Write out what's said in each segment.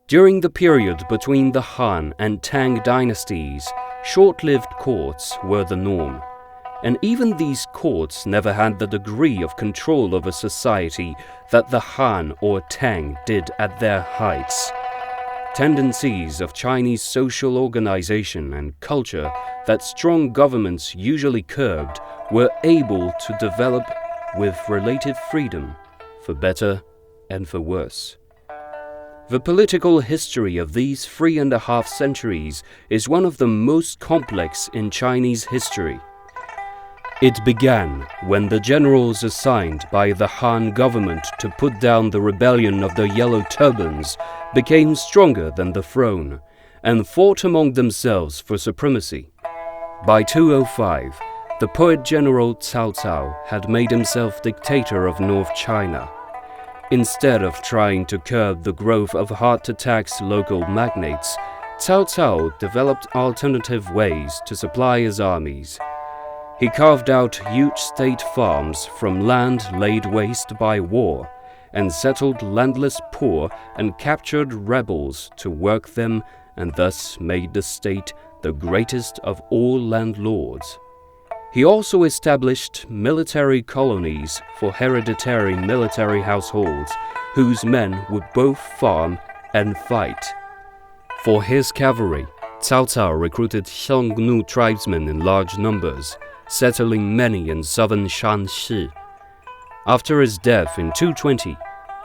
During the period between the Han and Tang dynasties, short-lived courts were the norm. And even these courts never had the degree of control over society that the Han or Tang did at their heights. Tendencies of Chinese social organization and culture that strong governments usually curbed were able to develop with relative freedom, for better and for worse. The political history of these 3.5 centuries is one of the most complex in Chinese history. It began when the generals assigned by the Han government to put down the rebellion of the Yellow Turbans became stronger than the throne and fought among themselves for supremacy. By 205, the poet general Cao Cao had made himself dictator of North China. Instead of trying to curb the growth of heart-to-tax local magnates, Cao Cao developed alternative ways to supply his armies. He carved out huge state farms from land laid waste by war, and settled landless poor and captured rebels to work them, and thus made the state the greatest of all landlords. He also established military colonies for hereditary military households, whose men would both farm and fight. For his cavalry, Cao Cao recruited Xiongnu tribesmen in large numbers, settling many in southern Shanxi. After his death in 220,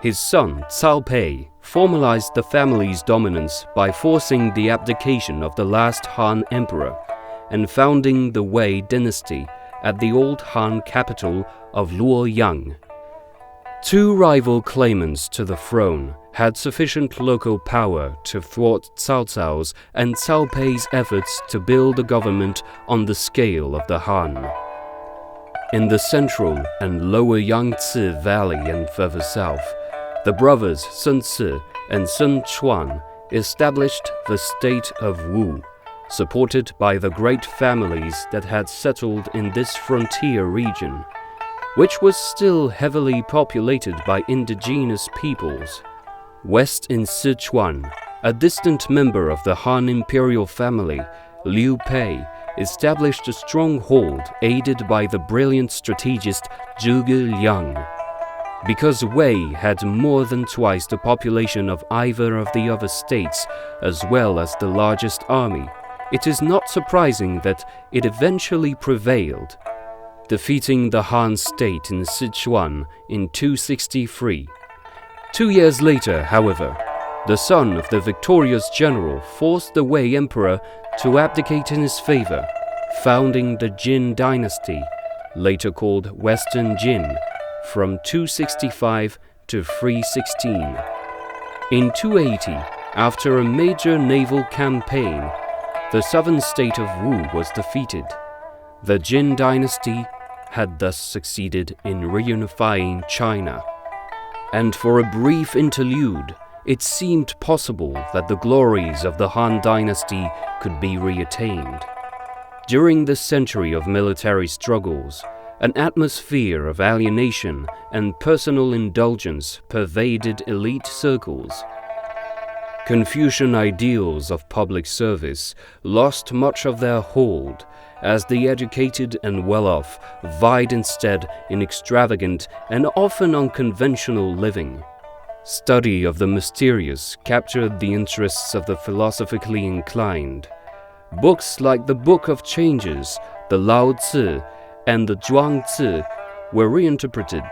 his son Cao Pei formalized the family's dominance by forcing the abdication of the last Han emperor and founding the Wei dynasty at the old Han capital of Luoyang. Two rival claimants to the throne had sufficient local power to thwart Cao Cao's and Cao Pei's efforts to build a government on the scale of the Han. In the central and lower Yangtze Valley and further south, the brothers Sun Ce and Sun Quan established the state of Wu, supported by the great families that had settled in this frontier region, which was still heavily populated by indigenous peoples. West in Sichuan, a distant member of the Han imperial family, Liu Pei, established a stronghold aided by the brilliant strategist Zhuge Liang. Because Wei had more than twice the population of either of the other states, as well as the largest army, it is not surprising that it eventually prevailed, defeating the Han state in Sichuan in 263. 2 years later, however, the son of the victorious general forced the Wei emperor to abdicate in his favor, founding the Jin Dynasty, later called Western Jin, from 265 to 316. In 280, after a major naval campaign, the southern state of Wu was defeated. The Jin Dynasty had thus succeeded in reunifying China. And for a brief interlude, it seemed possible that the glories of the Han Dynasty could be reattained. During this century of military struggles, an atmosphere of alienation and personal indulgence pervaded elite circles. Confucian ideals of public service lost much of their hold, as the educated and well-off vied instead in extravagant and often unconventional living. Study of the mysterious captured the interests of the philosophically inclined. Books like the Book of Changes, the Lao Tzu, and the Zhuangzi were reinterpreted,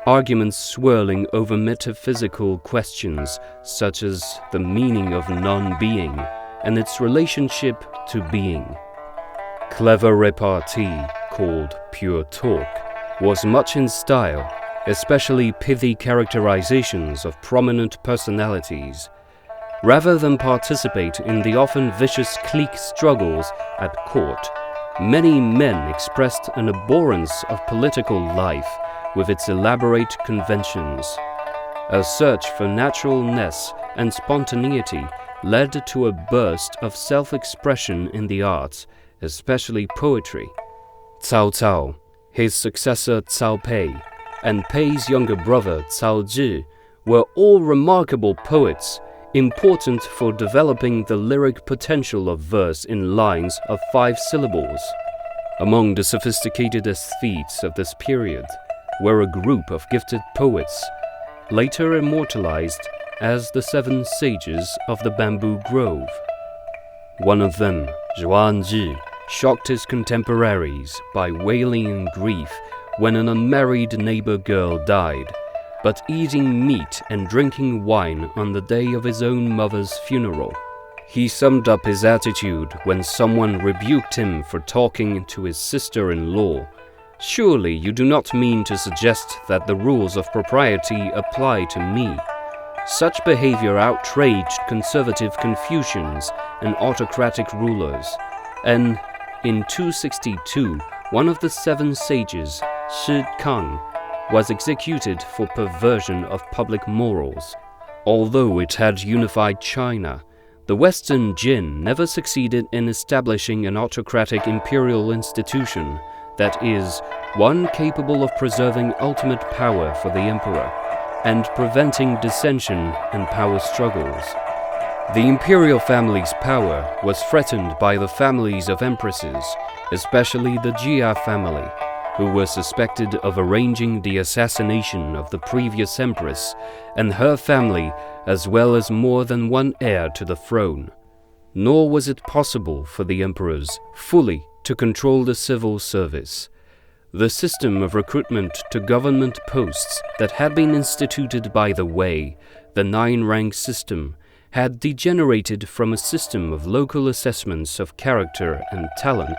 arguments swirling over metaphysical questions such as the meaning of non-being and its relationship to being. Clever repartee, called pure talk, was much in style, especially pithy characterizations of prominent personalities. Rather than participate in the often vicious clique struggles at court, many men expressed an abhorrence of political life with its elaborate conventions. A search for naturalness and spontaneity led to a burst of self-expression in the arts, especially poetry. Cao Cao, his successor Cao Pei, and Pei's younger brother Cao Zhi were all remarkable poets, important for developing the lyric potential of verse in lines of 5 syllables. Among the sophisticated aesthetes of this period were a group of gifted poets, later immortalized as the 7 sages of the bamboo grove. One of them, Zhuangzi, shocked his contemporaries by wailing in grief when an unmarried neighbor girl died, but eating meat and drinking wine on the day of his own mother's funeral. He summed up his attitude when someone rebuked him for talking to his sister-in-law. "Surely you do not mean to suggest that the rules of propriety apply to me." Such behavior outraged conservative Confucians and autocratic rulers, and in 262, one of the 7 sages, Shi Kang, was executed for perversion of public morals. Although it had unified China, the Western Jin never succeeded in establishing an autocratic imperial institution, that is, one capable of preserving ultimate power for the emperor and preventing dissension and power struggles. The imperial family's power was threatened by the families of empresses, especially the Jia family, who were suspected of arranging the assassination of the previous empress and her family, as well as more than one heir to the throne. Nor was it possible for the emperors fully to control the civil service. The system of recruitment to government posts that had been instituted by the Wei, the 9-rank system, had degenerated from a system of local assessments of character and talent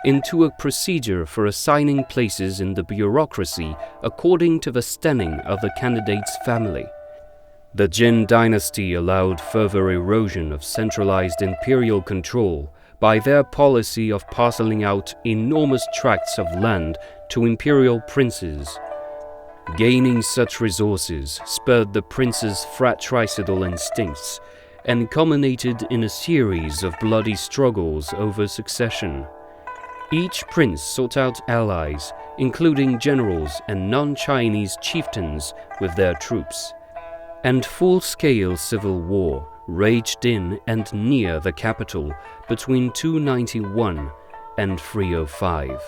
into a procedure for assigning places in the bureaucracy according to the standing of the candidate's family. The Jin Dynasty allowed further erosion of centralized imperial control by their policy of parceling out enormous tracts of land to imperial princes. Gaining such resources spurred the princes' fratricidal instincts and culminated in a series of bloody struggles over succession. Each prince sought out allies, including generals and non-Chinese chieftains with their troops, and full-scale civil war raged in and near the capital between 291 and 305.